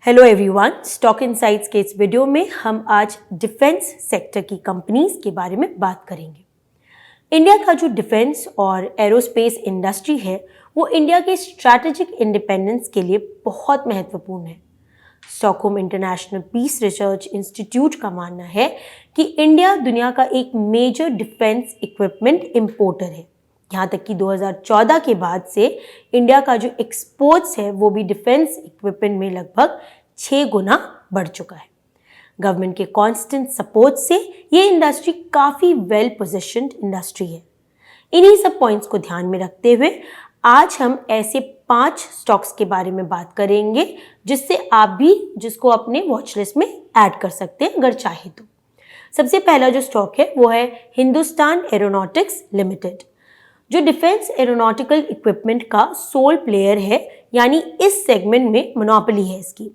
Hello everyone, stock insights के इस video में हम आज डिफेंस सेक्टर की कंपनीज के बारे में बात करेंगे। इंडिया का जो डिफेंस और एरोस्पेस इंडस्ट्री है वो इंडिया के स्ट्रैटेजिक इंडिपेंडेंस के लिए बहुत महत्वपूर्ण है। Stockholm International Peace Research Institute का मानना है कि इंडिया दुनिया का एक मेजर डिफेंस इक्विपमेंट इंपोर्टर है। यहाँ तक कि 2014 के बाद से इंडिया का जो एक्सपोर्ट्स है वो भी डिफेंस इक्विपमेंट में लगभग 6 गुना बढ़ चुका है। गवर्नमेंट के कांस्टेंट सपोर्ट से ये इंडस्ट्री काफ़ी वेल पोजीशन्ड इंडस्ट्री है। इन्हीं सब पॉइंट्स को ध्यान में रखते हुए आज हम ऐसे 5 स्टॉक्स के बारे में बात करेंगे जिससे आप भी जिसको अपने वॉच लिस्ट में ऐड कर सकते हैं अगर चाहे तो। सबसे पहला जो स्टॉक है वो है हिंदुस्तान एरोनॉटिक्स लिमिटेड, जो डिफेंस एरोनॉटिकल इक्विपमेंट का सोल प्लेयर है, यानी इस सेगमेंट में मोनोपोली है इसकी।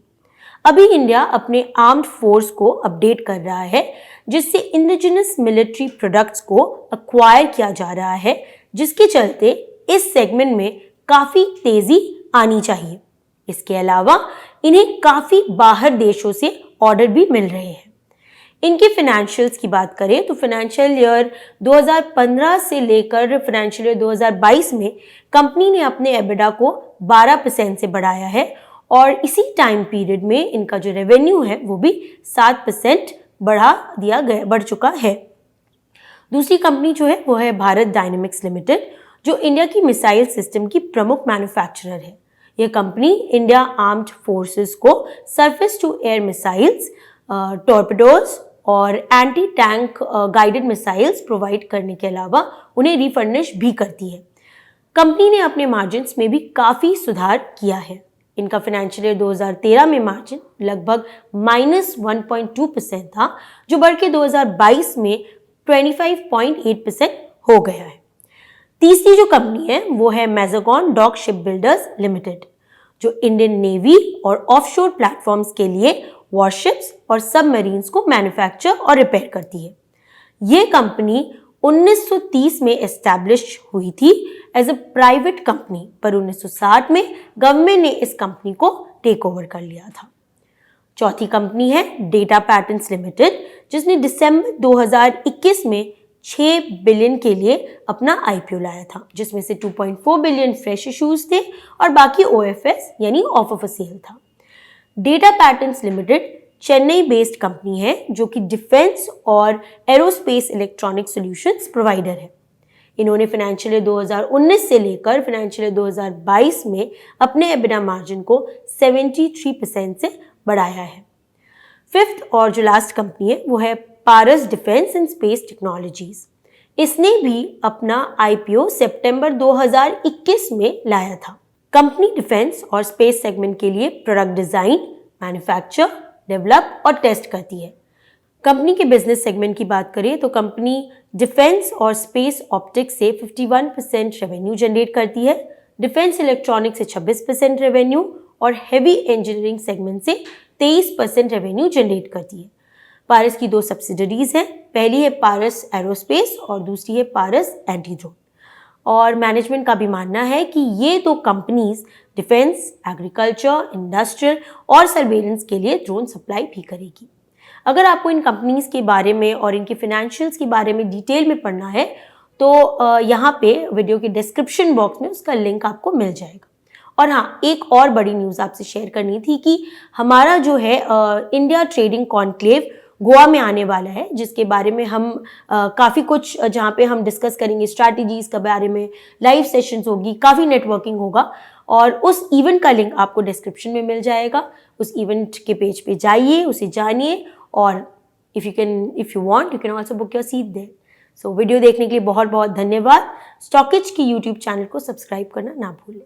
अभी इंडिया अपने आर्म्ड फोर्स को अपडेट कर रहा है जिससे इंडिजिनस मिलिट्री प्रोडक्ट्स को अक्वायर किया जा रहा है, जिसके चलते इस सेगमेंट में काफ़ी तेज़ी आनी चाहिए। इसके अलावा इन्हें काफ़ी बाहर देशों से ऑर्डर भी मिल रहे हैं। इनके फाइनेंशियल्स की बात करें तो फाइनेंशियल ईयर 2015 से लेकर फाइनेंशियल ईयर 2022 में कंपनी ने अपने एबिडा को 12% से बढ़ाया है और इसी टाइम पीरियड में इनका जो रेवेन्यू है वो भी 7% बढ़ चुका है। दूसरी कंपनी जो है वो है भारत डायनेमिक्स लिमिटेड, जो इंडिया की मिसाइल सिस्टम की प्रमुख मैन्युफैक्चरर है। यह कंपनी इंडिया आर्म्ड फोर्सेस को सरफेस टू एयर मिसाइल्स, टॉर्पेडोज और anti tank guided missiles provide करने के अलावा उन्हें रिफर्निश भी करती है। कंपनी ने अपने मार्जिन्स में भी काफ़ी सुधार किया है। इनका फाइनेंशियल ईयर 2013 में मार्जिन लगभग -1.2% था, जो बढ़ के 2022 में 25.8% हो गया है। तीसरी जो कंपनी है वो है मैज़ागॉन डॉक शिप बिल्डर्स लिमिटेड, जो इंडियन नेवी और ऑफशोर प्लेटफॉर्म्स के लिए वॉरशिप्स और सबमरीन्स को मैन्युफैक्चर और रिपेयर करती है। ये कंपनी 1930 में एस्टैब्लिश हुई थी एज अ प्राइवेट कंपनी, पर 1960 में गवर्नमेंट ने इस कंपनी को टेक ओवर कर लिया था। चौथी कंपनी है डेटा पैटर्न्स लिमिटेड, जिसने दिसंबर 2021 में 6 बिलियन के लिए अपना आईपीओ लाया था, जिसमें से 2.4 बिलियन फ्रेश इश्यूज थे और बाकी ओएफएस यानी ऑफ ऑफ सेल था। Data patterns limited Chennai based company है जो कि डिफेंस और एरोस्पेस इलेक्ट्रॉनिक सॉल्यूशंस प्रोवाइडर है। इन्होंने फाइनेंशियल ईयर 2019 से लेकर फाइनेंशियल ईयर 2022 में अपने एबिडा मार्जिन को 73% से बढ़ाया है। फिफ्थ और जो लास्ट कंपनी है वो है पारस डिफेंस एंड स्पेस टेक्नोलॉजीज। इसने भी अपना आईपीओ सितंबर 2021 में लाया था। कंपनी डिफेंस और स्पेस सेगमेंट के लिए प्रोडक्ट डिजाइन, मैन्युफैक्चर, डेवलप और टेस्ट करती है। कंपनी के बिजनेस सेगमेंट की बात करें तो कंपनी डिफेंस और स्पेस ऑप्टिक्स से 51% रेवेन्यू जनरेट करती है, डिफेंस इलेक्ट्रॉनिक्स से 26% रेवेन्यू और हेवी इंजीनियरिंग सेगमेंट से 23% रेवेन्यू जनरेट करती है। पारस की 2 सब्सिडरीज हैं, पहली है पारस एरोस्पेस और दूसरी है पारस एंटी ड्रोन। और मैनेजमेंट का भी मानना है कि ये 2 कंपनीज डिफेंस, एग्रीकल्चर, इंडस्ट्रियल और सर्वेलेंस के लिए ड्रोन सप्लाई भी करेगी। अगर आपको इन कंपनीज के बारे में और इनके फाइनेंशियल्स के बारे में डिटेल में पढ़ना है तो यहाँ पे वीडियो के डिस्क्रिप्शन बॉक्स में उसका लिंक आपको मिल जाएगा। और हाँ, एक और बड़ी न्यूज़ आपसे शेयर करनी थी कि हमारा जो है इंडिया ट्रेडिंग कॉन्क्लेव गोवा में आने वाला है, जिसके बारे में हम काफ़ी कुछ जहाँ पे हम डिस्कस करेंगे स्ट्रैटेजीज के बारे में, लाइव सेशंस होगी, काफ़ी नेटवर्किंग होगा और उस इवेंट का लिंक आपको डिस्क्रिप्शन में मिल जाएगा। उस इवेंट के पेज पे जाइए, उसे जानिए और if you want you can also book your seat there. So video देखने के लिए बहुत बहुत धन्यवाद। स्टॉकिच की यूट्यूब चैनल को सब्सक्राइब करना ना भूलें।